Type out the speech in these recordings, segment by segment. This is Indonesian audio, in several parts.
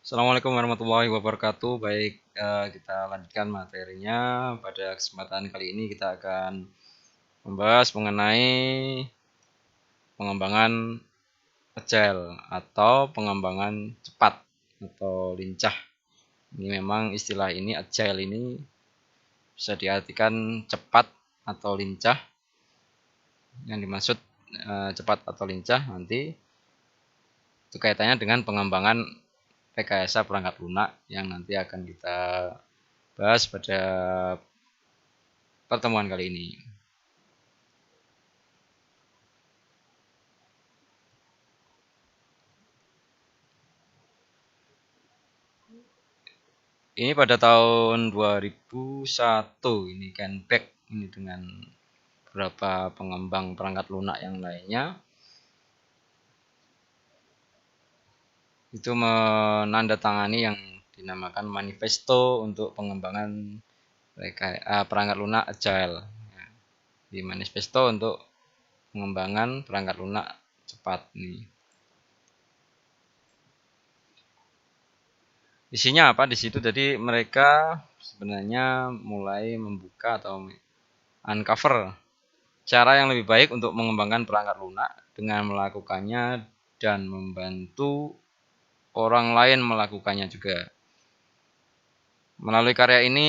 Assalamualaikum warahmatullahi wabarakatuh. Baik, kita lanjutkan materinya. Pada kesempatan kali ini kita akan membahas mengenai pengembangan agile atau pengembangan cepat atau lincah. Ini memang istilah ini agile ini bisa diartikan cepat atau lincah. Yang dimaksud cepat atau lincah nanti itu kaitannya dengan pengembangan rekayasa perangkat lunak yang nanti akan kita bahas pada pertemuan kali ini. Ini pada tahun 2001 ini Canback ini dengan beberapa pengembang perangkat lunak yang lainnya itu menandatangani yang dinamakan manifesto untuk pengembangan perangkat lunak agile. Di manifesto untuk pengembangan perangkat lunak cepat ini. Isinya apa di situ? Jadi mereka sebenarnya mulai membuka atau uncover cara yang lebih baik untuk mengembangkan perangkat lunak dengan melakukannya dan membantu orang lain melakukannya juga. Melalui karya ini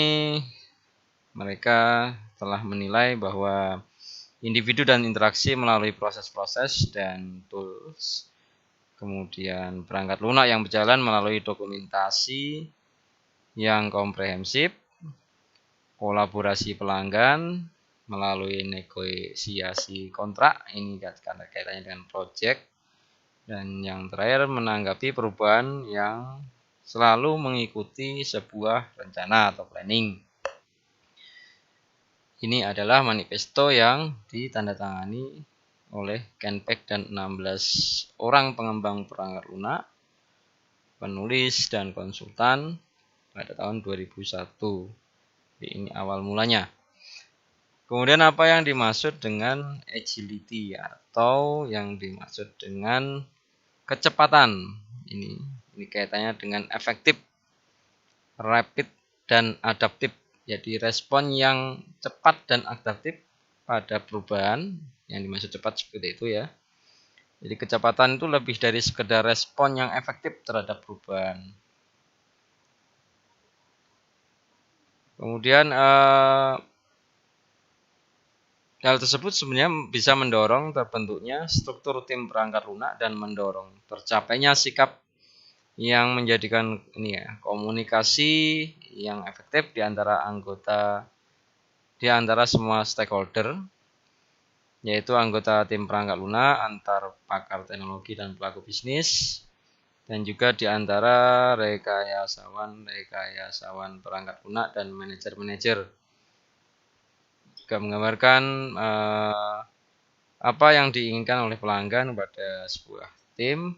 mereka telah menilai bahwa individu dan interaksi melalui proses-proses dan tools, kemudian perangkat lunak yang berjalan melalui dokumentasi yang komprehensif, kolaborasi pelanggan melalui negosiasi kontrak, ini kaitannya dengan project, dan yang terakhir menanggapi perubahan yang selalu mengikuti sebuah rencana atau planning. Ini adalah manifesto yang ditandatangani oleh Canback dan 16 orang pengembang perangkat lunak, penulis dan konsultan pada tahun 2001. Ini awal mulanya. Kemudian apa yang dimaksud dengan agility atau yang dimaksud dengan kecepatan? Ini kaitannya dengan efektif, rapid, dan adaptif. Jadi respon yang cepat dan adaptif pada perubahan, yang dimaksud cepat seperti itu ya. Jadi kecepatan itu lebih dari sekedar respon yang efektif terhadap perubahan. Kemudian hal tersebut sebenarnya bisa mendorong terbentuknya struktur tim perangkat lunak dan mendorong tercapainya sikap yang menjadikan ini ya, komunikasi yang efektif di antara semua stakeholder, yaitu anggota tim perangkat lunak, antar pakar teknologi dan pelaku bisnis, dan juga di antara rekayasawan perangkat lunak dan manajer-manajer. Juga menggambarkan apa yang diinginkan oleh pelanggan pada sebuah tim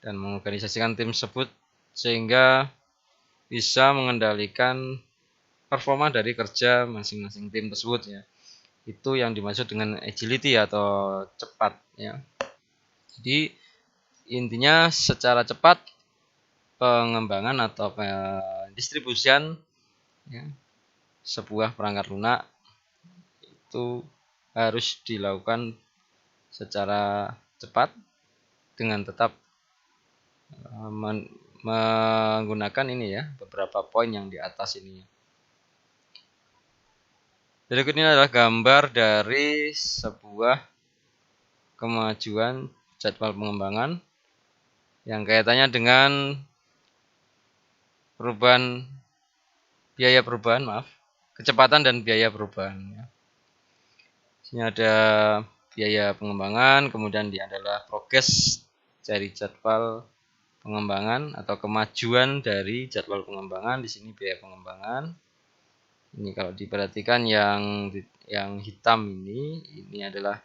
dan mengorganisasikan tim tersebut sehingga bisa mengendalikan performa dari kerja masing-masing tim tersebut ya. Itu yang dimaksud dengan agility atau cepat ya. Jadi intinya secara cepat pengembangan atau pendistribusian ya, sebuah perangkat lunak itu harus dilakukan secara cepat dengan tetap menggunakan ini ya, beberapa poin yang di atas ini. Berikut ini adalah gambar dari sebuah kemajuan jadwal pengembangan yang kaitannya dengan kecepatan dan biaya perubahan. Ini ada biaya pengembangan, kemudian dia adalah progres dari jadwal pengembangan atau kemajuan dari jadwal pengembangan. Di sini biaya pengembangan. Ini kalau diperhatikan yang hitam ini adalah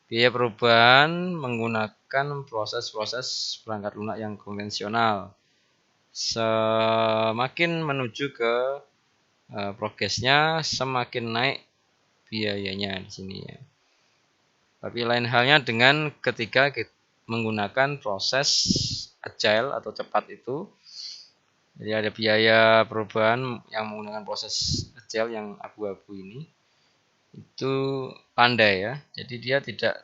biaya perubahan menggunakan proses-proses perangkat lunak yang konvensional. Semakin menuju ke progresnya, semakin naik biayanya di sini ya. Tapi lain halnya dengan ketika kita menggunakan proses agile atau cepat itu, Jadi ada biaya perubahan yang menggunakan proses agile yang abu-abu ini itu landai ya. Jadi dia tidak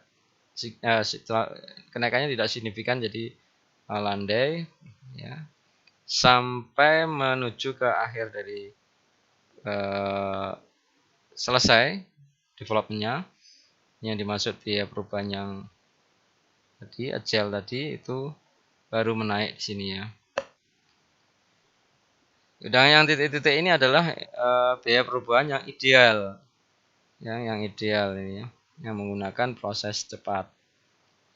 kenaikannya tidak signifikan, jadi landai ya sampai menuju ke akhir dari selesai developmentnya. Yang dimaksud biaya perubahan yang tadi agile tadi itu baru menaik di sini ya. Dan yang titik-titik ini adalah biaya perubahan yang ideal, yang ideal ini ya, yang menggunakan proses cepat.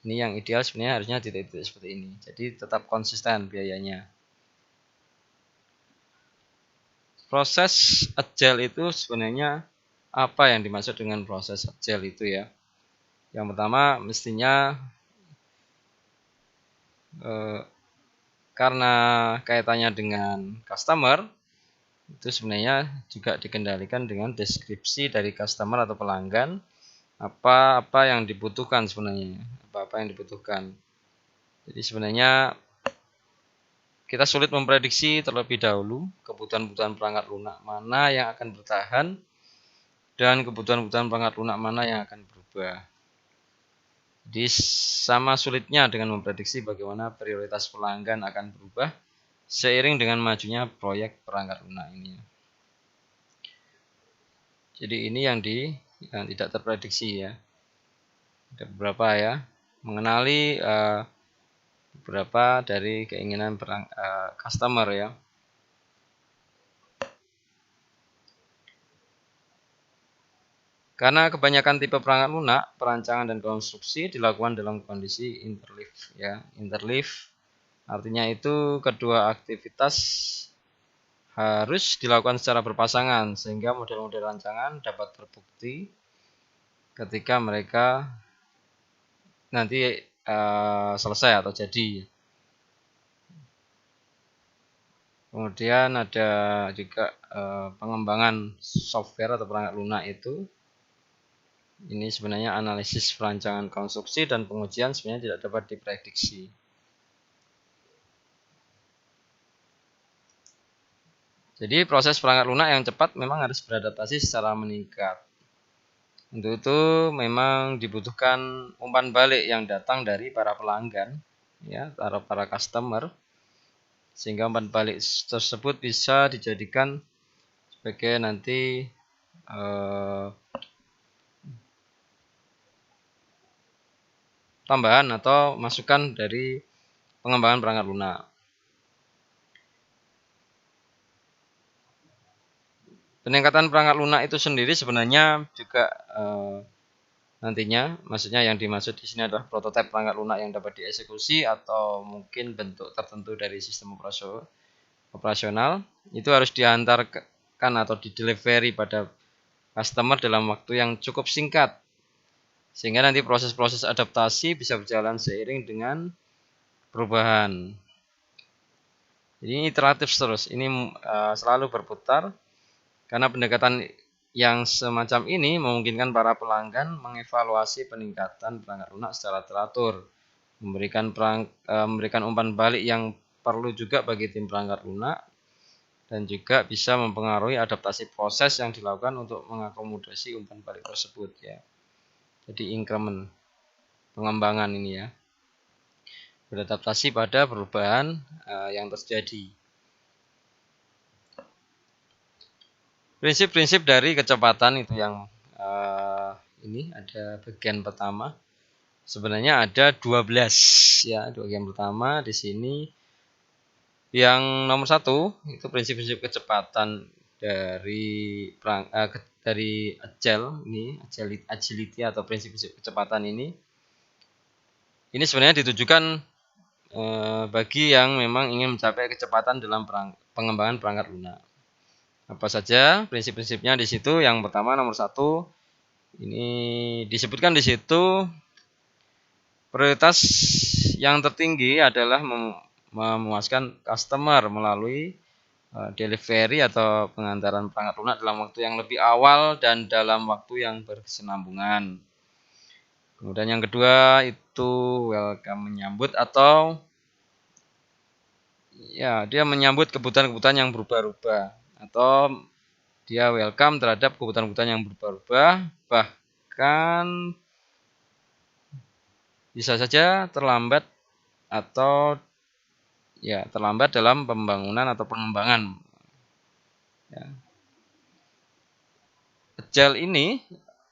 Ini yang ideal sebenarnya harusnya titik-titik seperti ini. Jadi tetap konsisten biayanya. Proses agile itu sebenarnya apa yang dimaksud dengan proses agile itu ya? Yang pertama mestinya karena kaitannya dengan customer, itu sebenarnya juga dikendalikan dengan deskripsi dari customer atau pelanggan, apa yang dibutuhkan sebenarnya, apa yang dibutuhkan. Jadi sebenarnya kita sulit memprediksi terlebih dahulu kebutuhan-kebutuhan perangkat lunak mana yang akan bertahan dan kebutuhan-kebutuhan perangkat lunak mana yang akan berubah. Jadi sama sulitnya dengan memprediksi bagaimana prioritas pelanggan akan berubah seiring dengan majunya proyek perangkat lunak ini. Jadi ini yang tidak terprediksi ya. Ada beberapa ya, mengenali beberapa dari keinginan customer ya. Karena kebanyakan tipe perangkat lunak, perancangan dan konstruksi dilakukan dalam kondisi interleave ya. Interleave artinya itu kedua aktivitas harus dilakukan secara berpasangan sehingga model-model rancangan dapat terbukti ketika mereka nanti selesai atau jadi. Kemudian ada juga pengembangan software atau perangkat lunak itu. Ini sebenarnya analisis perancangan konstruksi dan pengujian sebenarnya tidak dapat diprediksi. Jadi proses perangkat lunak yang cepat memang harus beradaptasi secara meningkat. Untuk itu memang dibutuhkan umpan balik yang datang dari para pelanggan, ya, para customer, sehingga umpan balik tersebut bisa dijadikan sebagai nanti tambahan atau masukan dari pengembangan perangkat lunak. Peningkatan perangkat lunak itu sendiri sebenarnya juga nantinya, maksudnya yang dimaksud di sini adalah prototipe perangkat lunak yang dapat dieksekusi atau mungkin bentuk tertentu dari sistem operasional itu harus diantarkan atau didelivery pada customer dalam waktu yang cukup singkat, sehingga nanti proses-proses adaptasi bisa berjalan seiring dengan perubahan. Jadi ini iteratif terus, ini selalu berputar karena pendekatan yang semacam ini memungkinkan para pelanggan mengevaluasi peningkatan perangkat lunak secara teratur, memberikan umpan balik yang perlu juga bagi tim perangkat lunak, dan juga bisa mempengaruhi adaptasi proses yang dilakukan untuk mengakomodasi umpan balik tersebut ya. Jadi increment pengembangan ini ya, beradaptasi pada perubahan yang terjadi. Prinsip-prinsip dari kecepatan itu yang ini ada bagian pertama. Sebenarnya ada 12 ya, bagian pertama di sini. Yang nomor 1 itu prinsip-prinsip kecepatan dari agile ini, agility atau prinsip-prinsip kecepatan ini. Ini sebenarnya ditujukan bagi yang memang ingin mencapai kecepatan dalam pengembangan perangkat lunak. Apa saja prinsip-prinsipnya di situ? Yang pertama nomor 1 ini disebutkan di situ prioritas yang tertinggi adalah memuaskan customer melalui delivery atau pengantaran perangkat lunak dalam waktu yang lebih awal dan dalam waktu yang berkesinambungan. Kemudian yang kedua itu welcome menyambut atau ya dia menyambut kebutuhan-kebutuhan yang berubah-ubah atau dia welcome terhadap kebutuhan-kebutuhan yang berubah-ubah, bahkan bisa saja terlambat atau ya terlambat dalam pembangunan atau pengembangan. Ya.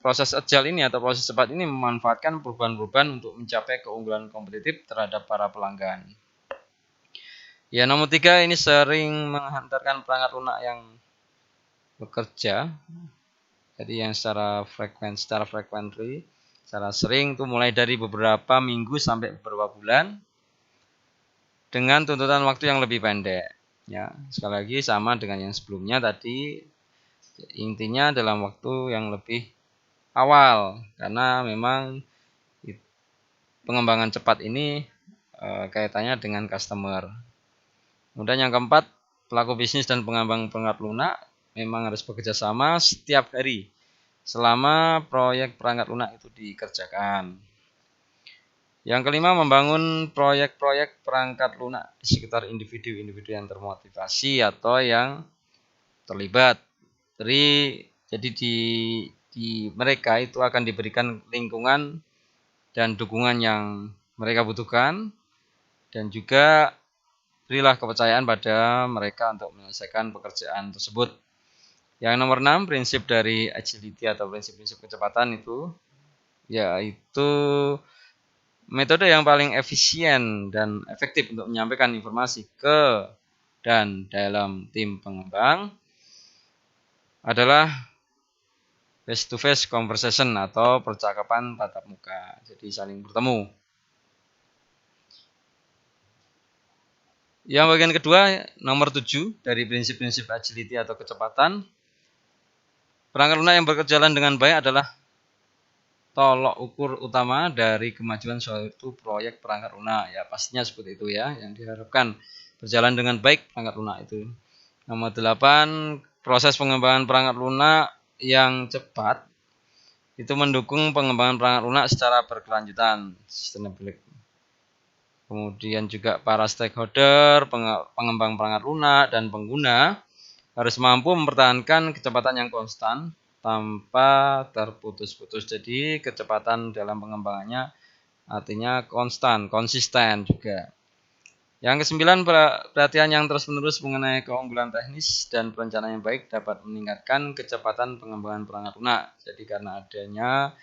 Proses agile ini atau proses cepat ini memanfaatkan perubahan-perubahan untuk mencapai keunggulan kompetitif terhadap para pelanggan. Ya, nomor 3 ini sering menghantarkan perangkat lunak yang bekerja. Jadi yang secara sering itu mulai dari beberapa minggu sampai beberapa bulan dengan tuntutan waktu yang lebih pendek. Ya, sekali lagi sama dengan yang sebelumnya tadi, intinya dalam waktu yang lebih awal karena memang pengembangan cepat ini kaitannya dengan customer. Kemudian yang keempat, pelaku bisnis dan pengembang perangkat lunak memang harus bekerja sama setiap hari selama proyek perangkat lunak itu dikerjakan. Yang kelima, membangun proyek-proyek perangkat lunak di sekitar individu-individu yang termotivasi atau yang terlibat. Jadi di mereka itu akan diberikan lingkungan dan dukungan yang mereka butuhkan, dan juga berilah kepercayaan pada mereka untuk menyelesaikan pekerjaan tersebut. Yang nomor 6, prinsip dari agility atau prinsip-prinsip kecepatan itu yaitu metode yang paling efisien dan efektif untuk menyampaikan informasi ke dan dalam tim pengembang adalah face-to-face conversation atau percakapan tatap muka. Jadi saling bertemu. Yang bagian kedua, nomor 7 dari prinsip-prinsip agility atau kecepatan. Perangkat lunak yang berjalan dengan baik adalah tolok ukur utama dari kemajuan suatu proyek perangkat lunak. Ya, pastinya seperti itu ya, yang diharapkan berjalan dengan baik perangkat lunak itu. Nomor 8, proses pengembangan perangkat lunak yang cepat itu mendukung pengembangan perangkat lunak secara berkelanjutan, sustainability. Kemudian juga para stakeholder, pengembang perangkat lunak, dan pengguna harus mampu mempertahankan kecepatan yang konstan tanpa terputus-putus. Jadi kecepatan dalam pengembangannya artinya konsisten juga. Yang kesembilan, perhatian yang terus-menerus mengenai keunggulan teknis dan perencanaan yang baik dapat meningkatkan kecepatan pengembangan perangkat lunak. Jadi karena adanya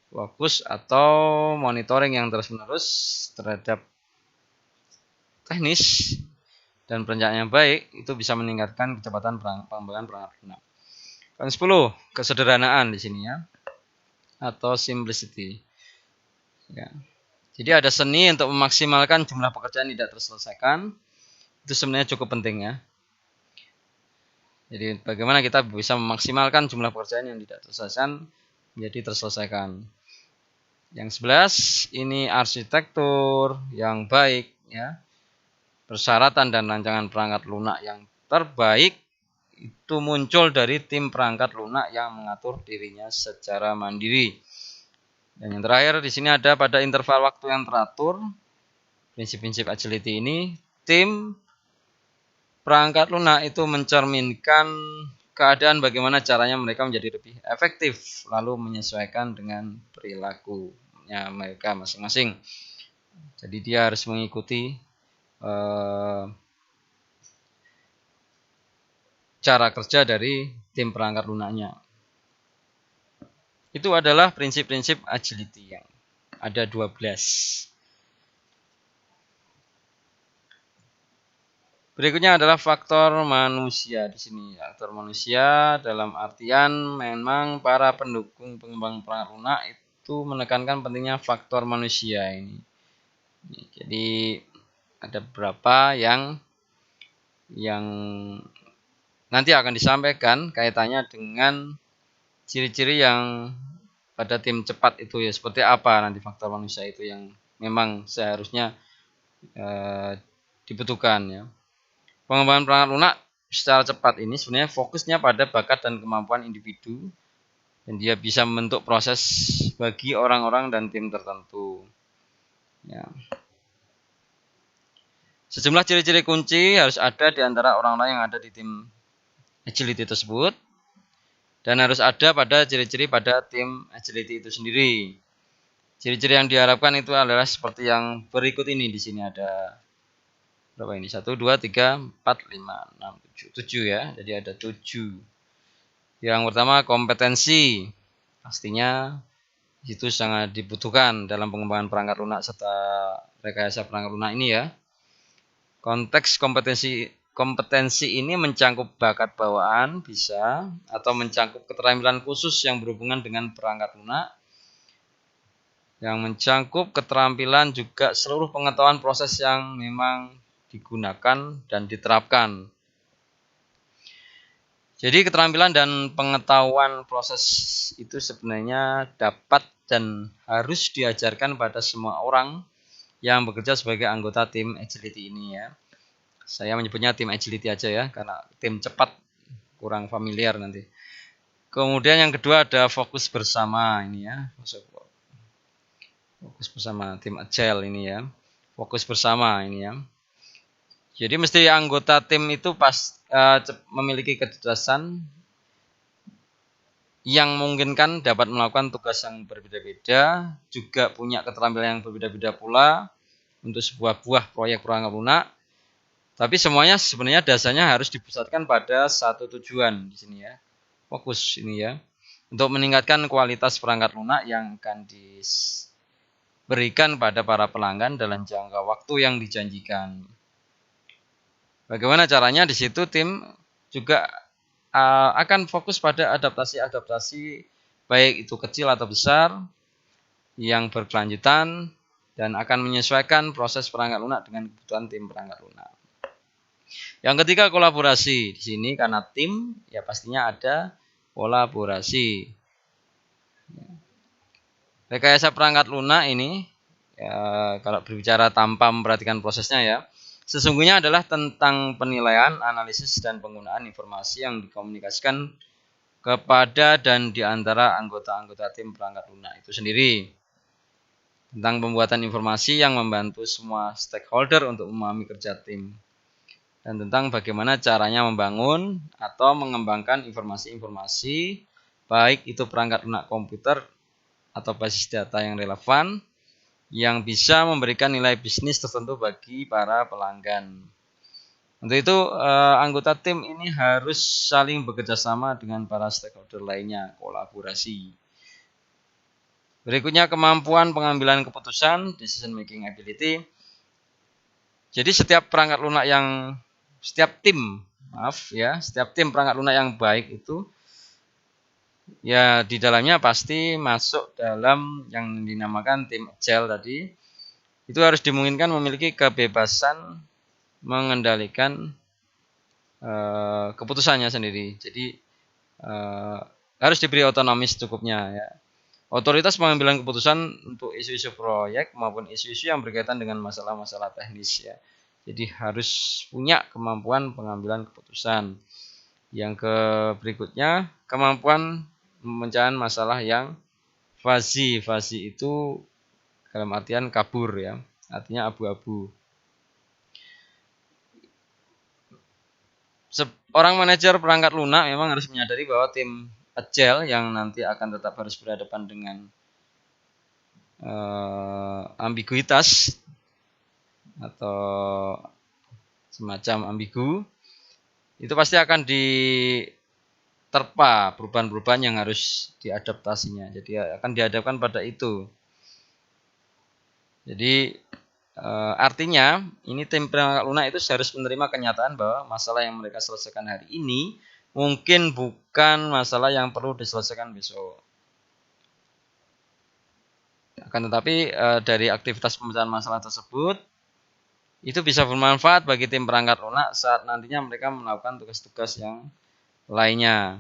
fokus atau monitoring yang terus-menerus terhadap teknis dan perencanaan yang baik itu bisa meningkatkan kecepatan pengembangan perangkat lunak. Yang 10, kesederhanaan di sini ya, atau simplicity. Ya. Jadi ada seni untuk memaksimalkan jumlah pekerjaan yang tidak terselesaikan. Itu sebenarnya cukup penting ya. Jadi bagaimana kita bisa memaksimalkan jumlah pekerjaan yang tidak terselesaikan menjadi terselesaikan. Yang 11, ini arsitektur yang baik ya. Persyaratan dan rancangan perangkat lunak yang terbaik itu muncul dari tim perangkat lunak yang mengatur dirinya secara mandiri. Dan yang terakhir di sini ada pada interval waktu yang teratur. Prinsip-prinsip agility ini, tim perangkat lunak itu mencerminkan keadaan bagaimana caranya mereka menjadi lebih efektif lalu menyesuaikan dengan perilakunya mereka masing-masing. Jadi dia harus mengikuti cara kerja dari tim perangkat lunaknya. Itu adalah prinsip-prinsip agility yang ada 12. Berikutnya adalah faktor manusia di sini. Faktor manusia dalam artian memang para pendukung pengembang perangkat lunak itu menekankan pentingnya faktor manusia ini. Jadi ada beberapa yang nanti akan disampaikan kaitannya dengan ciri-ciri yang pada tim cepat itu ya, seperti apa nanti faktor manusia itu yang memang seharusnya dibutuhkan ya. Pengembangan perangkat lunak secara cepat ini sebenarnya fokusnya pada bakat dan kemampuan individu dan dia bisa membentuk proses bagi orang-orang dan tim tertentu. Ya. Sejumlah ciri-ciri kunci harus ada di antara orang-orang yang ada di tim agility tersebut, dan harus ada pada ciri-ciri pada tim agility itu sendiri. Ciri-ciri yang diharapkan itu adalah seperti yang berikut ini. Di sini ada berapa ini? 1, 2, 3, 4, 5, 6, 7. 7 ya. Jadi ada 7. Yang pertama kompetensi. Pastinya itu sangat dibutuhkan dalam pengembangan perangkat lunak serta rekayasa perangkat lunak ini ya. Konteks kompetensi ini mencangkup bakat bawaan bisa, atau mencangkup keterampilan khusus yang berhubungan dengan perangkat lunak, yang mencangkup keterampilan juga seluruh pengetahuan proses yang memang digunakan dan diterapkan. Jadi keterampilan dan pengetahuan proses itu sebenarnya dapat dan harus diajarkan pada semua orang yang bekerja sebagai anggota tim agility ini ya. Saya menyebutnya tim agility aja ya, karena tim cepat kurang familiar nanti. Kemudian yang kedua ada fokus bersama ini ya. Fokus bersama tim agile ini ya. Fokus bersama ini ya. Jadi mesti anggota tim itu memiliki kecerdasan yang memungkinkan dapat melakukan tugas yang berbeda-beda, juga punya keterampilan yang berbeda-beda pula untuk sebuah buah proyek perangkat lunak. Tapi semuanya sebenarnya dasarnya harus dipusatkan pada satu tujuan di sini ya. Fokus ini ya. Untuk meningkatkan kualitas perangkat lunak yang akan diberikan pada para pelanggan dalam jangka waktu yang dijanjikan. Bagaimana caranya? Di situ tim juga akan fokus pada adaptasi-adaptasi baik itu kecil atau besar yang berkelanjutan dan akan menyesuaikan proses perangkat lunak dengan kebutuhan tim perangkat lunak. Yang ketiga kolaborasi. Di sini karena tim ya pastinya ada kolaborasi. Rekayasa perangkat lunak ini ya, kalau berbicara tanpa memperhatikan prosesnya ya, sesungguhnya adalah tentang penilaian, analisis, dan penggunaan informasi yang dikomunikasikan kepada dan di antara anggota-anggota tim perangkat lunak itu sendiri. Tentang pembuatan informasi yang membantu semua stakeholder untuk memahami kerja tim. Dan tentang bagaimana caranya membangun atau mengembangkan informasi-informasi, baik itu perangkat lunak komputer atau basis data yang relevan, yang bisa memberikan nilai bisnis tertentu bagi para pelanggan. Untuk itu anggota tim ini harus saling bekerja sama dengan para stakeholder lainnya, kolaborasi. Berikutnya kemampuan pengambilan keputusan, decision making ability. Jadi setiap tim perangkat lunak yang baik itu ya di dalamnya pasti masuk dalam yang dinamakan tim agile tadi. Itu harus dimungkinkan memiliki kebebasan mengendalikan keputusannya sendiri. Jadi harus diberi otonomi secukupnya ya. Otoritas pengambilan keputusan untuk isu-isu proyek maupun isu-isu yang berkaitan dengan masalah-masalah teknis ya. Jadi harus punya kemampuan pengambilan keputusan. Yang berikutnya kemampuan pemecahan masalah yang fuzzy. Fuzzy itu dalam artian kabur ya, artinya abu-abu. Seorang manajer perangkat lunak memang harus menyadari bahwa tim agile yang nanti akan tetap harus berhadapan dengan ambiguitas atau semacam ambigu, itu pasti akan diterpa perubahan-perubahan yang harus diadaptasinya. Jadi akan dihadapkan pada itu. Jadi artinya ini tim perangkat lunak itu harus menerima kenyataan bahwa masalah yang mereka selesaikan hari ini mungkin bukan masalah yang perlu diselesaikan besok. Akan tetapi dari aktivitas pemecahan masalah tersebut itu bisa bermanfaat bagi tim perangkat lunak saat nantinya mereka melakukan tugas-tugas yang lainnya.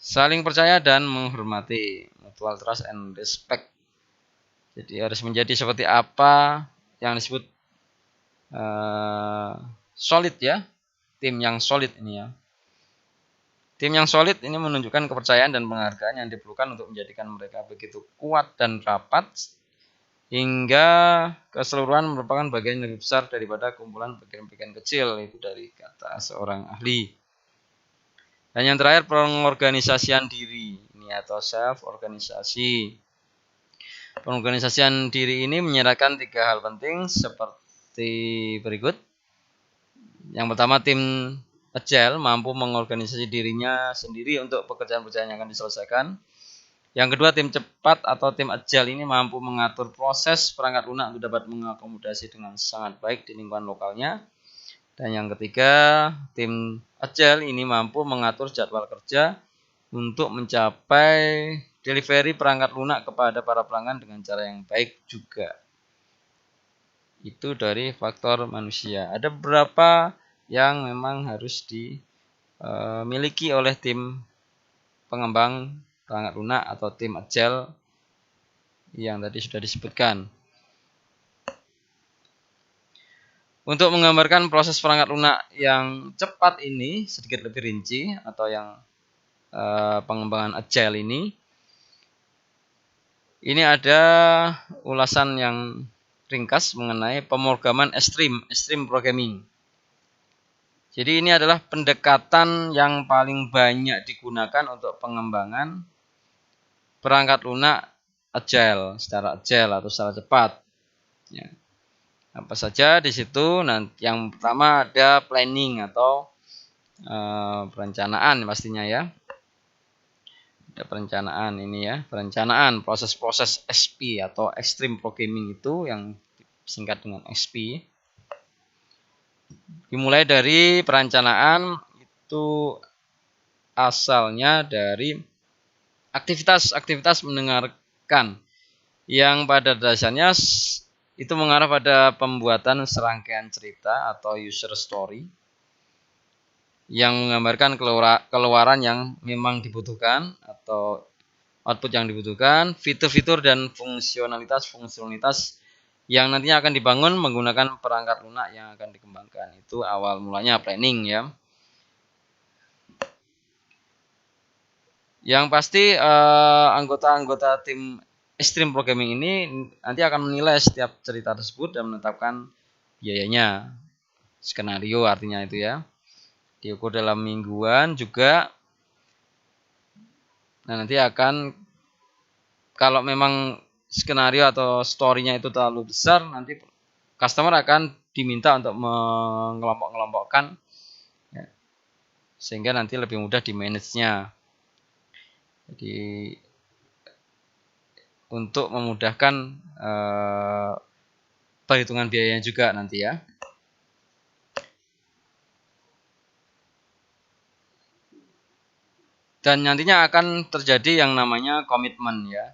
Saling percaya dan menghormati, mutual trust and respect. Jadi harus menjadi seperti apa yang disebut solid ya, tim yang solid ini ya. Tim yang solid ini menunjukkan kepercayaan dan penghargaan yang diperlukan untuk menjadikan mereka begitu kuat dan rapat hingga keseluruhan merupakan bagian yang lebih besar daripada kumpulan bagian-bagian kecil itu dari kata seorang ahli. Dan yang terakhir pengorganisasian diri ini atau self organisasi. Pengorganisasian diri ini menyeratkan 3 hal penting seperti berikut. Yang pertama, tim agile mampu mengorganisasi dirinya sendiri untuk pekerjaan-pekerjaan yang akan diselesaikan. Yang kedua, tim cepat atau tim agile ini mampu mengatur proses perangkat lunak untuk dapat mengakomodasi dengan sangat baik di lingkungan lokalnya. Dan yang ketiga, tim agile ini mampu mengatur jadwal kerja untuk mencapai delivery perangkat lunak kepada para pelanggan dengan cara yang baik juga. Itu dari faktor manusia. Ada beberapa yang memang harus dimiliki oleh tim pengembang perangkat lunak atau tim agile yang tadi sudah disebutkan. Untuk menggambarkan proses perangkat lunak yang cepat ini sedikit lebih rinci atau yang pengembangan agile ini ada ulasan yang ringkas mengenai pemrograman extreme programming. Jadi ini adalah pendekatan yang paling banyak digunakan untuk pengembangan perangkat lunak agile, secara agile atau secara cepat. Ya. Apa saja di situ? Nanti yang pertama ada planning atau perencanaan pastinya ya. Ada perencanaan ini ya, perencanaan proses-proses XP atau extreme programming itu yang disingkat dengan XP. Dimulai dari perencanaan itu asalnya dari aktivitas mendengarkan yang pada dasarnya itu mengarah pada pembuatan serangkaian cerita atau user story yang menggambarkan keluaran yang memang dibutuhkan atau output yang dibutuhkan, fitur-fitur dan fungsionalitas yang nantinya akan dibangun menggunakan perangkat lunak yang akan dikembangkan. Itu awal mulanya planning ya. Yang pasti anggota-anggota tim extreme programming ini nanti akan menilai setiap cerita tersebut dan menetapkan biayanya. Skenario artinya itu ya. Diukur dalam mingguan juga. Nah, nanti akan kalau memang skenario atau story-nya itu terlalu besar, nanti customer akan diminta untuk mengelompok-kelompokkan ya, sehingga nanti lebih mudah di manage-nya. Jadi untuk memudahkan perhitungan biayanya juga nanti ya. Dan nantinya akan terjadi yang namanya komitmen ya.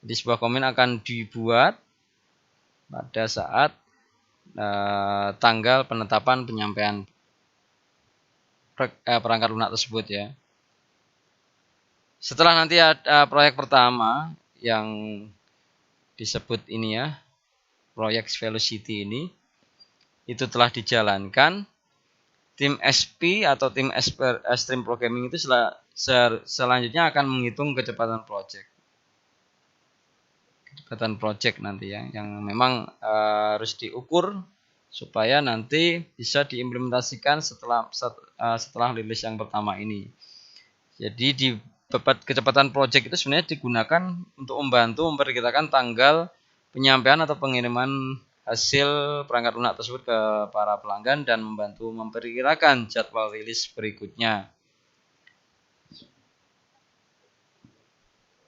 Jadi sebuah komitmen akan dibuat pada saat tanggal penetapan penyampaian perangkat lunak tersebut ya. Setelah nanti ada proyek pertama yang disebut ini ya, proyek Velocity ini, itu telah dijalankan, tim SP atau tim Extreme Programming itu selanjutnya akan menghitung kecepatan project. Kecepatan project nanti ya, yang memang harus diukur supaya nanti bisa diimplementasikan setelah rilis yang pertama ini. Jadi di kecepatan project itu sebenarnya digunakan untuk membantu memperkirakan tanggal penyampaian atau pengiriman hasil perangkat lunak tersebut ke para pelanggan dan membantu memperkirakan jadwal rilis berikutnya.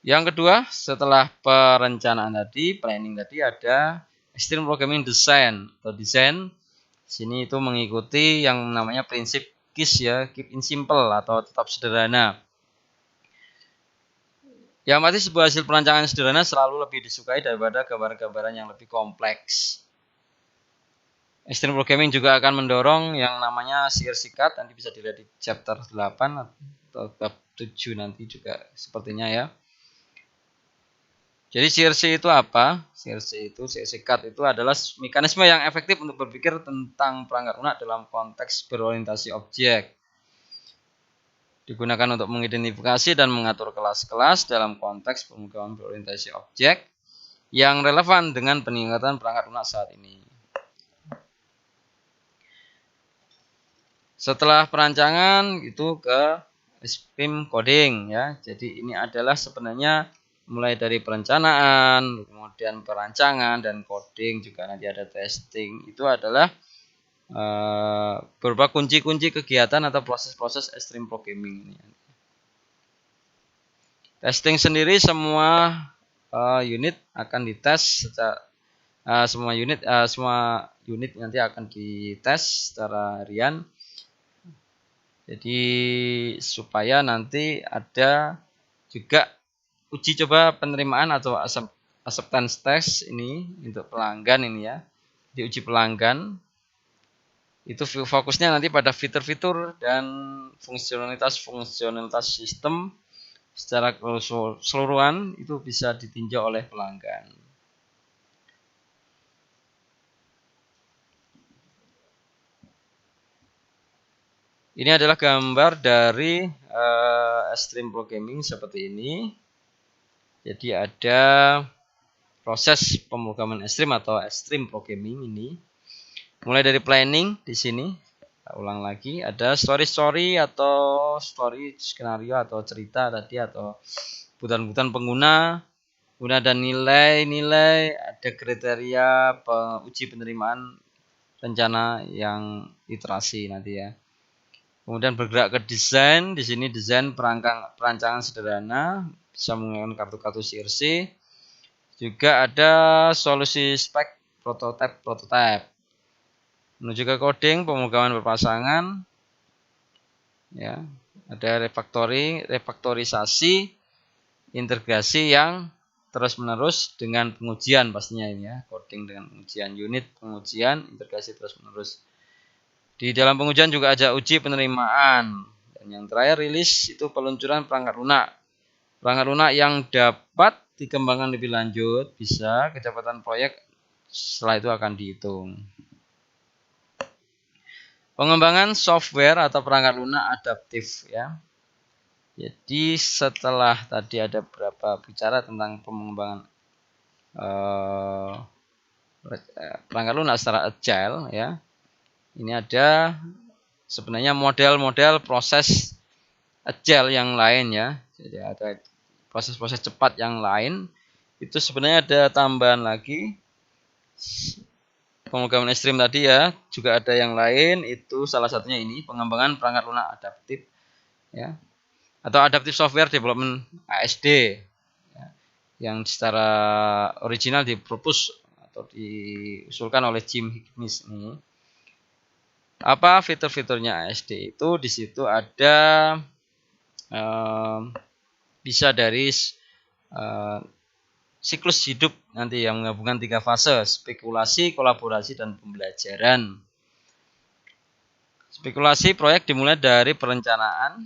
Yang kedua, setelah perencanaan tadi, planning tadi, ada extreme programming design atau desain. Sini itu mengikuti yang namanya prinsip KISS ya, keep in simple atau tetap sederhana. Yang pasti sebuah hasil perancangan sederhana selalu lebih disukai daripada gambaran-gambaran yang lebih kompleks. Extreme Programming juga akan mendorong yang namanya CRC Card, nanti bisa dilihat di chapter 8 atau bab 7 nanti juga sepertinya ya. Jadi CRC itu apa? CRC Card itu adalah mekanisme yang efektif untuk berpikir tentang perangkat lunak dalam konteks berorientasi objek. Digunakan untuk mengidentifikasi dan mengatur kelas-kelas dalam konteks pemrograman berorientasi objek. yang relevan dengan peningkatan perangkat lunak saat ini. Setelah perancangan itu ke stream coding ya. Jadi ini adalah sebenarnya mulai dari perencanaan, kemudian perancangan dan coding, juga nanti ada testing. Itu adalah beberapa kunci-kunci kegiatan atau proses-proses extreme programming ini. Testing sendiri semua unit akan dites secara semua unit nanti akan dites secara harian. Jadi supaya nanti ada juga uji coba penerimaan atau acceptance test ini untuk pelanggan ini ya. Di uji pelanggan itu fokusnya nanti pada fitur-fitur dan fungsionalitas sistem secara keseluruhan itu bisa ditinjau oleh pelanggan. Ini adalah gambar dari extreme programming seperti ini. Jadi ada proses pemrograman ekstrim atau extreme programming ini. Mulai dari planning di sini. Ulang lagi, ada story atau story skenario atau cerita tadi atau kebutuhan pengguna, dan nilai-nilai, ada kriteria uji penerimaan rencana yang iterasi nanti ya. Kemudian bergerak ke desain, di sini desain perancangan sederhana, bisa menggunakan kartu-kartu CRC. Juga ada solusi spek prototype. Menuju ke coding, pemrograman berpasangan. Ya, ada refaktorisasi, integrasi yang terus-menerus dengan pengujian pastinya ini ya, coding dengan pengujian unit, pengujian, integrasi terus-menerus. Di dalam pengujian juga ada uji penerimaan. Dan yang terakhir rilis itu peluncuran perangkat lunak. Perangkat lunak yang dapat dikembangkan lebih lanjut bisa kecepatan proyek setelah itu akan dihitung. Pengembangan software atau perangkat lunak adaptif ya. Jadi setelah tadi ada beberapa bicara tentang pengembangan perangkat lunak secara agile ya. Ini ada sebenarnya model-model proses agile yang lain ya. Jadi ada proses-proses cepat yang lain. Itu sebenarnya ada tambahan lagi. Pemrograman ekstrim tadi ya. Juga ada yang lain. Itu salah satunya ini. Pengembangan perangkat lunak adaptif. Ya. Atau Adaptive Software Development ASD. Ya. Yang secara original dipropose atau diusulkan oleh Jim Higgins ini. Apa fitur-fiturnya ASD itu? Di situ ada bisa dari siklus hidup nanti yang menggabungkan 3 fase: spekulasi, kolaborasi, dan pembelajaran. Spekulasi proyek dimulai dari perencanaan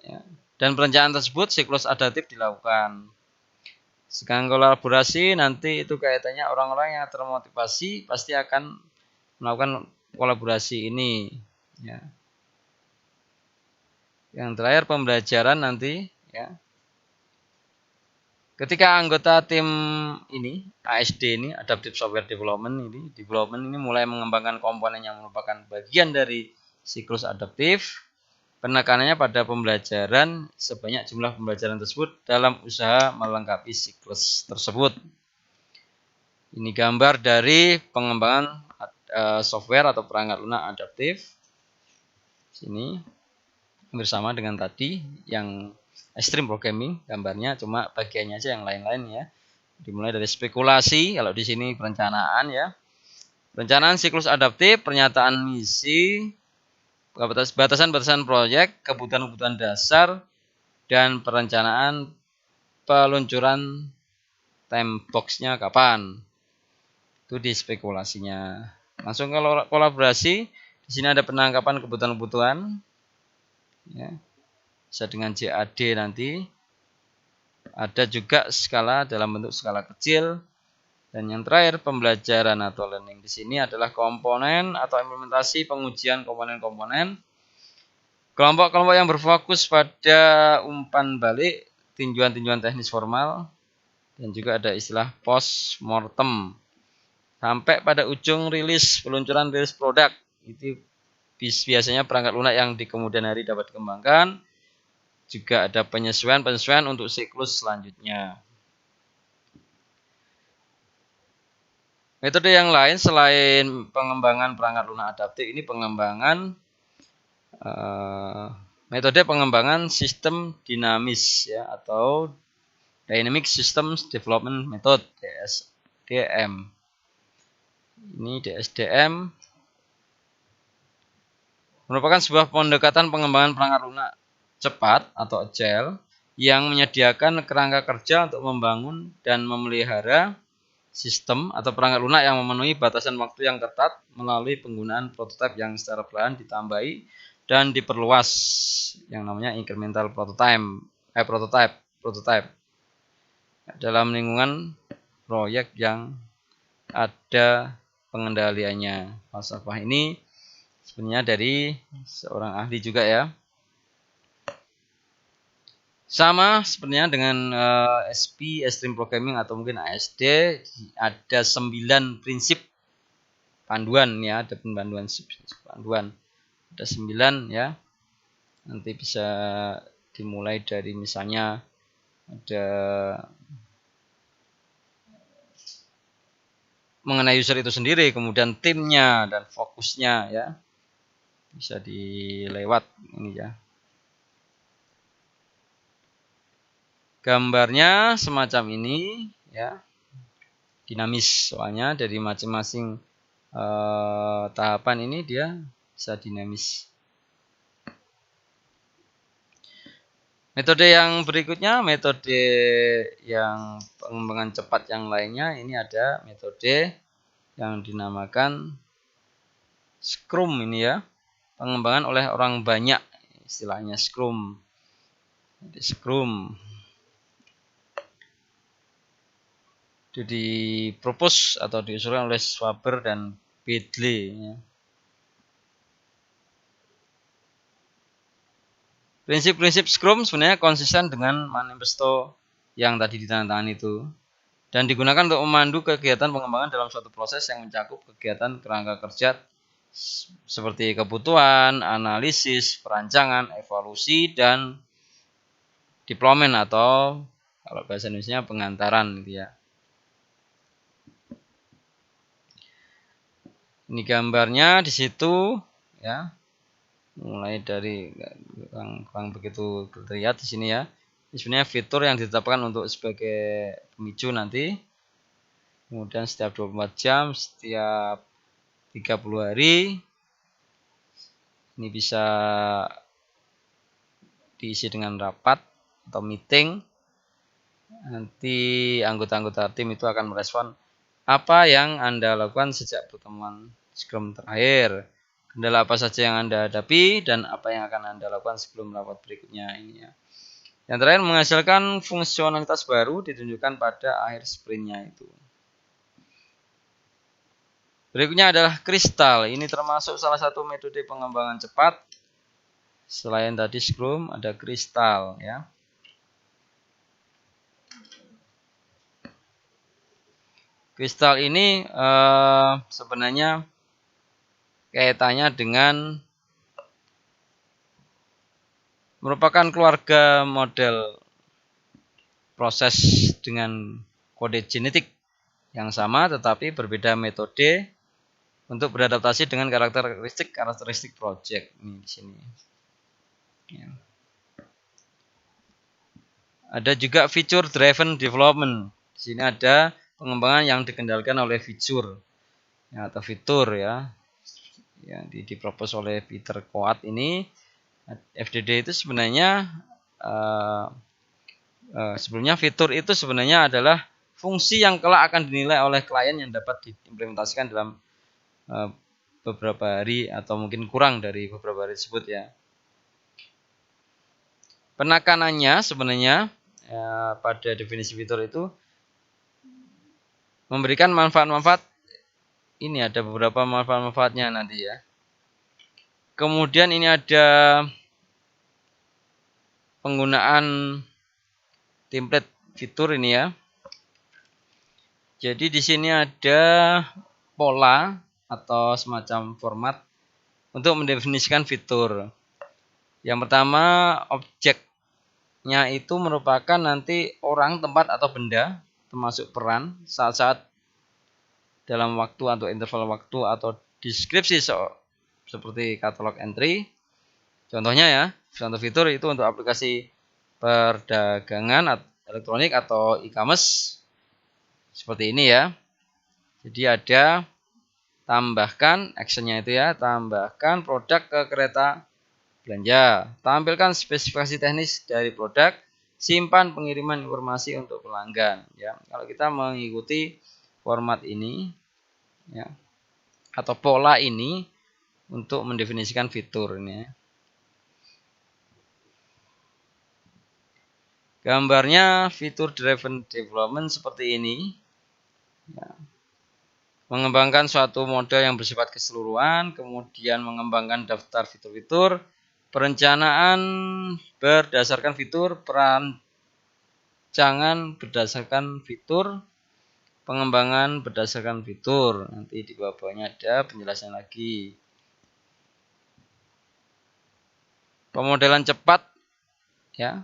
ya, dan perencanaan tersebut siklus adaptif dilakukan. Sedangkan kolaborasi nanti itu kaitannya orang-orang yang termotivasi pasti akan melakukan kolaborasi ini ya. Yang terakhir pembelajaran nanti ya. Ketika anggota tim ini ASD ini Adaptive Software Development ini mulai mengembangkan komponen yang merupakan bagian dari siklus adaptif, penekanannya pada pembelajaran sebanyak jumlah pembelajaran tersebut dalam usaha melengkapi siklus tersebut. Ini gambar dari pengembangan software atau perangkat lunak adaptif. Sini bersama dengan tadi yang extreme programming gambarnya, cuma bagiannya aja yang lain-lain ya. Dimulai dari spekulasi, kalau di sini perencanaan ya. Perencanaan siklus adaptif, pernyataan misi, batasan-batasan proyek, kebutuhan-kebutuhan dasar, dan perencanaan peluncuran time box-nya kapan. Itu di spekulasinya. Langsung kalau kolaborasi, di sini ada penangkapan kebutuhan-kebutuhan. Ya. Bisa dengan JAD nanti. Ada juga skala dalam bentuk skala kecil. Dan yang terakhir pembelajaran atau learning di sini adalah komponen atau implementasi pengujian komponen-komponen. Kelompok-kelompok yang berfokus pada umpan balik, tinjauan-tinjauan teknis formal, dan juga ada istilah post mortem. Sampai pada ujung peluncuran rilis produk, itu biasanya perangkat lunak yang di kemudian hari dapat dikembangkan. Juga ada penyesuaian untuk siklus selanjutnya. Metode yang lain selain pengembangan perangkat lunak adaptif, ini metode pengembangan sistem dinamis ya, atau Dynamic Systems Development Method (DSDM). Ini DSDM merupakan sebuah pendekatan pengembangan perangkat lunak cepat atau agile yang menyediakan kerangka kerja untuk membangun dan memelihara sistem atau perangkat lunak yang memenuhi batasan waktu yang ketat melalui penggunaan prototipe yang secara perlahan ditambahi dan diperluas, yang namanya incremental prototype dalam lingkungan proyek yang ada pengendaliannya. Falsafah ini sebenarnya dari seorang ahli juga ya. Sama sebenarnya dengan SP, Extreme Programming atau mungkin ASD, ada 9 prinsip panduan ya, ada panduan. Ada 9 ya. Nanti bisa dimulai dari misalnya ada mengenai user itu sendiri, kemudian timnya dan fokusnya ya. Bisa dilewat ini ya. Gambarnya semacam ini ya, dinamis soalnya dari masing-masing tahapan ini dia bisa dinamis. Metode yang berikutnya, metode yang pengembangan cepat yang lainnya, ini ada metode yang dinamakan Scrum ini ya, pengembangan oleh orang banyak, istilahnya Scrum. Jadi Scrum itu dipropose atau diusulkan oleh Schwaber dan Bedle ya. Prinsip-prinsip Scrum sebenarnya konsisten dengan manifesto yang tadi ditandatangani itu dan digunakan untuk memandu kegiatan pengembangan dalam suatu proses yang mencakup kegiatan kerangka kerja seperti kebutuhan, analisis, perancangan, evaluasi, dan deployment atau kalau bahasa Indonesia pengantaran gitu ya. Ini gambarnya di situ ya. Mulai dari kurang begitu terlihat di sini ya. Ini sebenarnya fitur yang ditetapkan untuk sebagai pemicu nanti. Kemudian setiap 24 jam, setiap 30 hari ini bisa diisi dengan rapat atau meeting. Nanti anggota-anggota tim itu akan merespon apa yang Anda lakukan sejak pertemuan Scrum terakhir, kendala apa saja yang Anda hadapi, dan apa yang akan Anda lakukan sebelum rapat berikutnya ini ya. Yang terakhir, menghasilkan fungsionalitas baru ditunjukkan pada akhir sprintnya itu. Berikutnya adalah kristal. Ini termasuk salah satu metode pengembangan cepat. Selain tadi Scrum, ada kristal ya. Kristal ini sebenarnya kaitannya dengan merupakan keluarga model proses dengan kode genetik yang sama tetapi berbeda metode untuk beradaptasi dengan karakteristik project ini di sini. Ya. Ada juga feature driven development. Di sini ada pengembangan yang dikendalikan oleh fitur ya, atau fitur ya, yang dipropos oleh Peter Coat ini. FDD itu sebenarnya sebelumnya fitur itu sebenarnya adalah fungsi yang kelak akan dinilai oleh klien yang dapat diimplementasikan dalam beberapa hari atau mungkin kurang dari beberapa hari tersebut ya. Penekanannya sebenarnya pada definisi fitur itu memberikan manfaat-manfaat. Ini ada beberapa manfaat-manfaatnya nanti ya. Kemudian ini ada penggunaan template fitur ini ya. Jadi di sini ada pola atau semacam format untuk mendefinisikan fitur. Yang pertama, objeknya itu merupakan nanti orang, tempat, atau benda, termasuk peran, saat-saat dalam waktu atau interval waktu atau deskripsi seperti katalog entry. Contohnya ya, contoh fitur itu untuk aplikasi perdagangan elektronik atau e-commerce seperti ini ya. Jadi ada tambahkan actionnya itu ya, tambahkan produk ke kereta belanja, tampilkan spesifikasi teknis dari produk, simpan pengiriman informasi untuk pelanggan ya. Kalau kita mengikuti format ini ya atau pola ini untuk mendefinisikan fitur ini ya. Gambarnya fitur driven development seperti ini ya. Mengembangkan suatu model yang bersifat keseluruhan, kemudian mengembangkan daftar fitur-fitur, perencanaan berdasarkan fitur, perancangan berdasarkan fitur, pengembangan berdasarkan fitur. Nanti di bawahnya ada penjelasan lagi. Pemodelan cepat ya.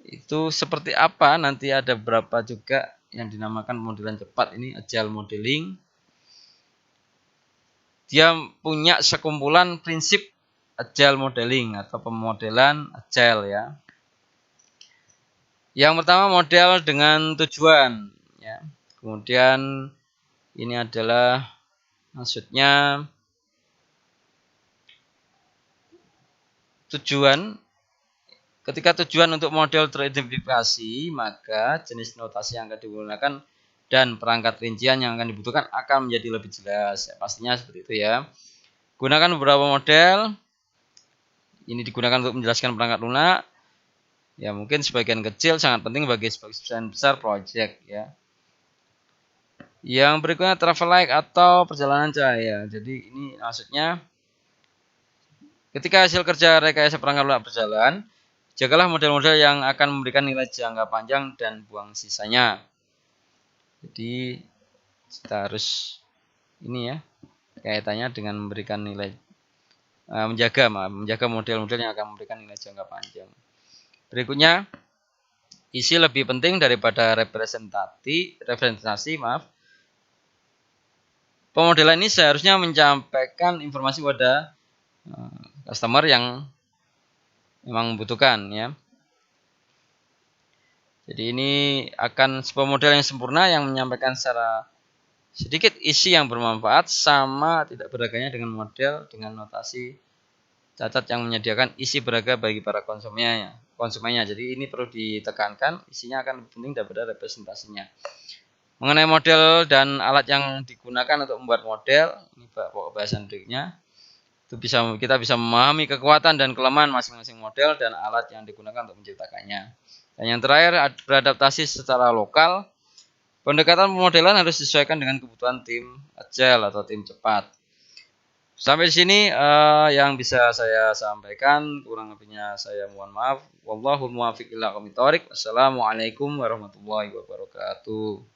Itu seperti apa? Nanti ada beberapa juga yang dinamakan pemodelan cepat ini, agile modeling. Dia punya sekumpulan prinsip agile modeling atau pemodelan agile ya. Yang pertama model dengan tujuan ya. Kemudian ini adalah maksudnya tujuan. Ketika tujuan untuk model teridentifikasi, maka jenis notasi yang akan digunakan dan perangkat rincian yang akan dibutuhkan akan menjadi lebih jelas. Ya, pastinya seperti itu ya. Gunakan beberapa model. Ini digunakan untuk menjelaskan perangkat lunak. Ya, mungkin sebagian kecil sangat penting bagi sebagian besar proyek ya. Yang berikutnya travel light atau perjalanan cahaya. Jadi ini maksudnya ketika hasil kerja rekayasa perangkat lunak berjalan, jagalah model-model yang akan memberikan nilai jangka panjang dan buang sisanya. Jadi kita harus ini ya kaitannya dengan memberikan nilai menjaga model-model yang akan memberikan nilai jangka panjang. Berikutnya isi lebih penting daripada representasi. Pemodelan ini seharusnya menyampaikan informasi pada customer yang memang membutuhkan ya. Jadi ini akan sebuah model yang sempurna yang menyampaikan secara sedikit isi yang bermanfaat sama tidak beraganya dengan model dengan notasi cacat yang menyediakan isi beragam bagi para konsumennya. Jadi ini perlu ditekankan, isinya akan lebih penting daripada representasinya. Mengenai model dan alat yang digunakan untuk membuat model, ini bahasan berikutnya. Kita bisa memahami kekuatan dan kelemahan masing-masing model dan alat yang digunakan untuk menciptakannya. Dan yang terakhir, beradaptasi secara lokal. Pendekatan pemodelan harus disesuaikan dengan kebutuhan tim agile atau tim cepat. Sampai di sini yang bisa saya sampaikan, kurang lebihnya saya mohon maaf. Wallahul muwaffiq ila aqwamit thoriq. Wassalamualaikum warahmatullahi wabarakatuh.